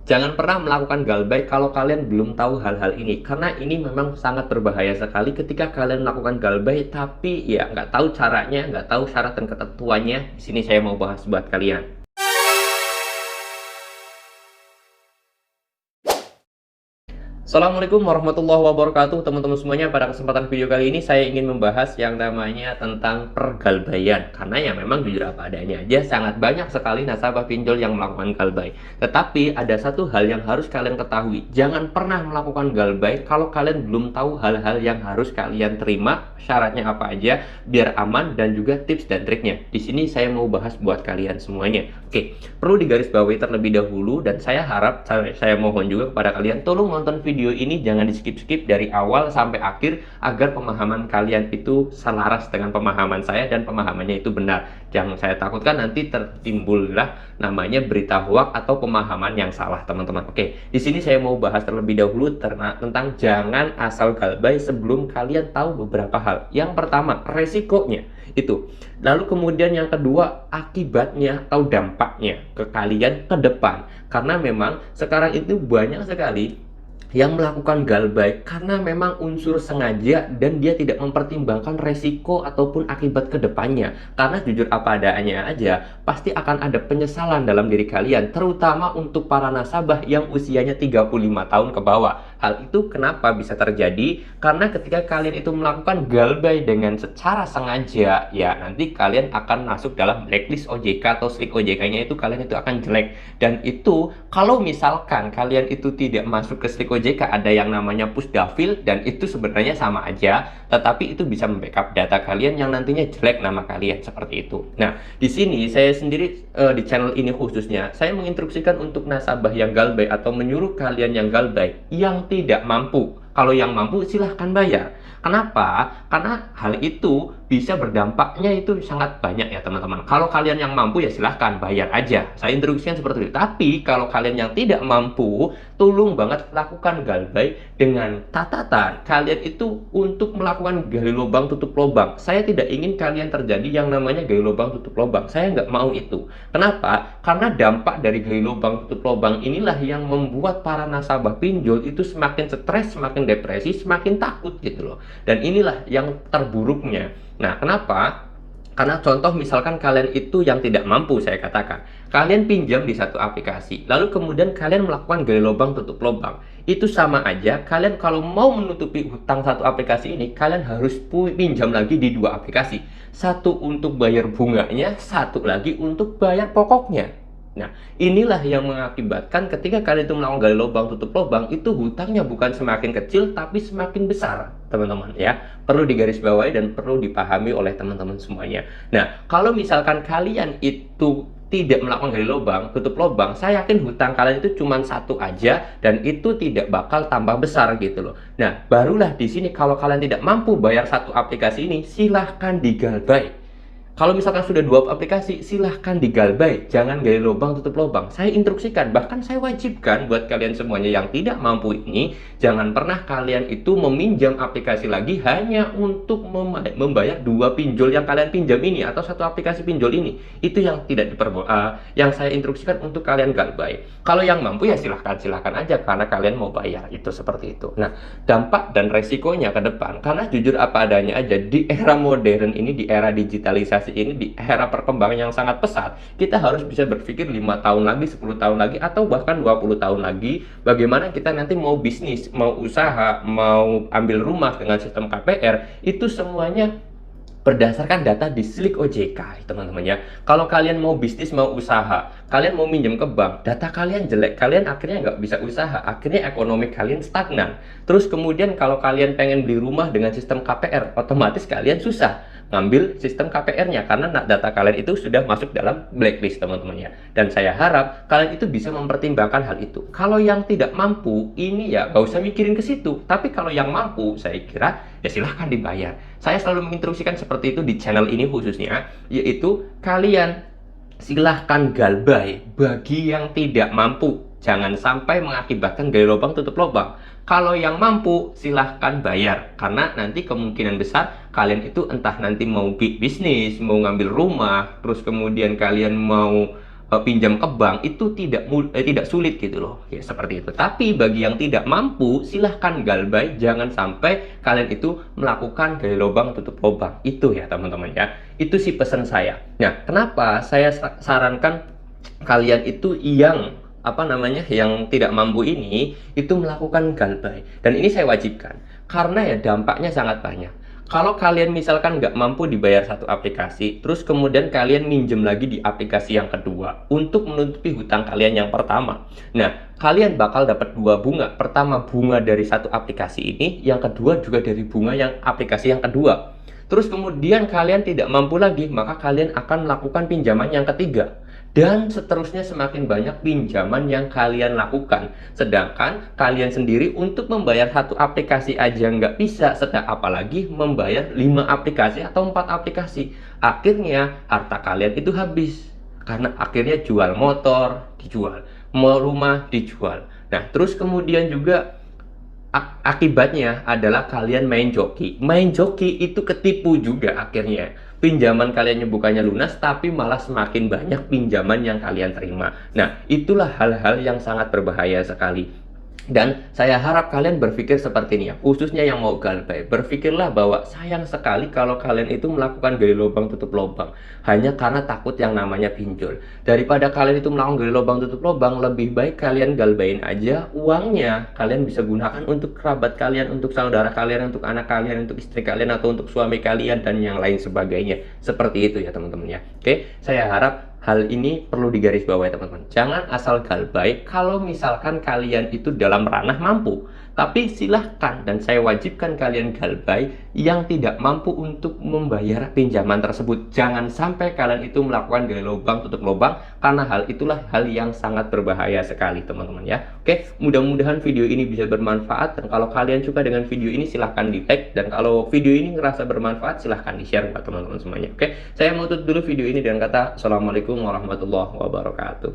Jangan pernah melakukan galbay kalau kalian belum tahu hal-hal ini, karena ini memang sangat berbahaya sekali ketika kalian melakukan galbay tapi ya nggak tahu caranya, nggak tahu syarat dan ketentuannya. Di sini saya mau bahas buat kalian. Assalamualaikum warahmatullahi wabarakatuh teman-teman semuanya. Pada kesempatan video kali ini saya ingin membahas yang namanya tentang pergalbayan. Karena ya memang jujur apa adanya aja, sangat banyak sekali nasabah pinjol yang melakukan galbay. Tetapi ada satu hal yang harus kalian ketahui, jangan pernah melakukan galbay kalau kalian belum tahu hal-hal yang harus kalian terima, syaratnya apa aja biar aman, dan juga tips dan triknya. Di sini saya mau bahas buat kalian semuanya. Oke, perlu digarisbawahi terlebih dahulu, dan saya harap, saya mohon juga kepada kalian, tolong nonton video ini jangan di skip-skip dari awal sampai akhir agar pemahaman kalian itu selaras dengan pemahaman saya dan pemahamannya itu benar. Yang saya takutkan nanti tertimbullah namanya berita hoak atau pemahaman yang salah, teman-teman. Oke, di sini saya mau bahas terlebih dahulu tentang jangan asal galbay sebelum kalian tahu beberapa hal. Yang pertama, resikonya itu. Lalu kemudian yang kedua, akibatnya atau dampaknya ke kalian ke depan. Karena memang sekarang itu banyak sekali yang melakukan galbay karena memang unsur sengaja dan dia tidak mempertimbangkan resiko ataupun akibat kedepannya. Karena jujur apa adanya aja, pasti akan ada penyesalan dalam diri kalian, terutama untuk para nasabah yang usianya 35 tahun ke bawah. Hal itu kenapa bisa terjadi? Karena ketika kalian itu melakukan galbay dengan secara sengaja, ya nanti kalian akan masuk dalam blacklist OJK atau slick OJK-nya itu kalian itu akan jelek. Dan itu kalau misalkan kalian itu tidak masuk ke slick OJK, ada yang namanya pusdafil, dan itu sebenarnya sama aja, tetapi itu bisa membackup data kalian yang nantinya jelek nama kalian seperti itu. Nah, di sini saya sendiri di channel ini khususnya saya menginstruksikan untuk nasabah yang galbay atau menyuruh kalian yang galbay yang tidak mampu. Kalau yang mampu silahkan bayar. Kenapa? Karena hal itu bisa berdampaknya itu sangat banyak ya teman-teman. Kalau kalian yang mampu ya silahkan bayar aja. Saya instruksikan seperti itu. Tapi kalau kalian yang tidak mampu, tolong banget lakukan galbay dengan catatan kalian itu untuk melakukan gali lubang tutup lubang. Saya tidak ingin kalian terjadi yang namanya gali lubang tutup lubang. Saya nggak mau itu. Kenapa? Karena dampak dari gali lubang tutup lubang inilah yang membuat para nasabah pinjol itu semakin stres, semakin depresi, semakin takut gitu loh. Dan inilah yang terburuknya. Nah, kenapa? Karena contoh misalkan kalian itu yang tidak mampu, saya katakan, kalian pinjam di satu aplikasi, lalu kemudian kalian melakukan gali lubang tutup lubang. Itu sama aja, kalian kalau mau menutupi hutang satu aplikasi ini, kalian harus pinjam lagi di dua aplikasi. Satu untuk bayar bunganya, satu lagi untuk bayar pokoknya. Nah, inilah yang mengakibatkan ketika kalian itu melakukan gali lubang tutup lubang, itu hutangnya bukan semakin kecil tapi semakin besar, teman-teman ya. Perlu digarisbawahi dan perlu dipahami oleh teman-teman semuanya. Nah, kalau misalkan kalian itu tidak melakukan gali lubang tutup lubang, saya yakin hutang kalian itu cuma satu aja dan itu tidak bakal tambah besar gitu loh. Nah, barulah di sini kalau kalian tidak mampu bayar satu aplikasi ini, silahkan digalbay. Kalau misalkan sudah dua aplikasi, silahkan digalbay, jangan gali lubang tutup lubang. Saya instruksikan, bahkan saya wajibkan buat kalian semuanya yang tidak mampu ini, jangan pernah kalian itu meminjam aplikasi lagi hanya untuk membayar dua pinjol yang kalian pinjam ini atau satu aplikasi pinjol ini. Itu yang tidak yang saya instruksikan untuk kalian galbay. Kalau yang mampu ya silahkan aja karena kalian mau bayar, itu seperti itu. Nah, dampak dan resikonya ke depan, karena jujur apa adanya aja, di era modern ini, di era digitalisasi ini, di era perkembangan yang sangat pesat, kita harus bisa berpikir 5 tahun lagi, 10 tahun lagi, atau bahkan 20 tahun lagi, bagaimana kita nanti mau bisnis, mau usaha, mau ambil rumah dengan sistem KPR, itu semuanya berdasarkan data di slick OJK, teman-teman ya. Kalau kalian mau bisnis, mau usaha, kalian mau minjem ke bank, data kalian jelek, kalian akhirnya nggak bisa usaha, akhirnya ekonomi kalian stagnan. Terus kemudian kalau kalian pengen beli rumah dengan sistem KPR, otomatis kalian susah ngambil sistem KPR-nya karena data kalian itu sudah masuk dalam blacklist, teman-teman ya. Dan saya harap kalian itu bisa mempertimbangkan hal itu. Kalau yang tidak mampu, ini ya nggak usah mikirin ke situ. Tapi kalau yang mampu, saya kira ya silahkan dibayar. Saya selalu menginstruksikan seperti itu di channel ini khususnya, yaitu kalian silahkan galbay bagi yang tidak mampu. Jangan sampai mengakibatkan gali lubang tutup lubang. Kalau yang mampu silahkan bayar, karena nanti kemungkinan besar kalian itu entah nanti mau bisnis, mau ngambil rumah, terus kemudian kalian mau pinjam ke bank itu tidak sulit gitu loh. Ya, seperti itu. Tapi bagi yang tidak mampu, silahkan galbay, jangan sampai kalian itu melakukan gali lubang tutup lubang. Itu ya teman-teman ya. Itu sih pesan saya. Nah, kenapa saya sarankan kalian itu yang yang tidak mampu ini itu melakukan galbay, dan ini saya wajibkan karena ya dampaknya sangat banyak. Kalau kalian misalkan nggak mampu dibayar satu aplikasi, terus kemudian kalian minjem lagi di aplikasi yang kedua untuk menutupi hutang kalian yang pertama. Nah, kalian bakal dapat dua bunga. Pertama, bunga dari satu aplikasi ini, yang kedua juga dari bunga yang aplikasi yang kedua. Terus kemudian kalian tidak mampu lagi, maka kalian akan melakukan pinjaman yang ketiga. Dan seterusnya semakin banyak pinjaman yang kalian lakukan. Sedangkan kalian sendiri untuk membayar satu aplikasi aja nggak bisa, sedang apalagi membayar 5 aplikasi atau 4 aplikasi. Akhirnya harta kalian itu habis. Karena akhirnya jual motor, dijual. Mau rumah, dijual. Nah, terus kemudian juga akibatnya adalah kalian main joki. Main joki itu ketipu juga akhirnya. Pinjaman kalian bukannya lunas, tapi malah semakin banyak pinjaman yang kalian terima. Nah, itulah hal-hal yang sangat berbahaya sekali. Dan saya harap kalian berpikir seperti ini ya, khususnya yang mau galbay. Berpikirlah bahwa sayang sekali kalau kalian itu melakukan gali lubang tutup lubang hanya karena takut yang namanya pinjol. Daripada kalian itu melakukan gali lubang tutup lubang, lebih baik kalian galbayin aja uangnya. Kalian bisa gunakan untuk kerabat kalian, untuk saudara kalian, untuk anak kalian, untuk istri kalian, atau untuk suami kalian, dan yang lain sebagainya. Seperti itu ya teman-teman ya. Oke, saya harap hal ini perlu digarisbawahi teman-teman. Jangan asal galbay kalau misalkan kalian itu dalam ranah mampu. Tapi silahkan, dan saya wajibkan kalian galbay yang tidak mampu untuk membayar pinjaman tersebut. Jangan sampai kalian itu melakukan gali lubang tutup lubang, karena hal itulah hal yang sangat berbahaya sekali teman-teman ya. Oke, mudah-mudahan video ini bisa bermanfaat, dan kalau kalian suka dengan video ini silahkan di like, dan kalau video ini ngerasa bermanfaat silahkan di share buat teman-teman semuanya. Oke, saya mau tutup dulu video ini dengan kata Assalamualaikum warahmatullahi wabarakatuh.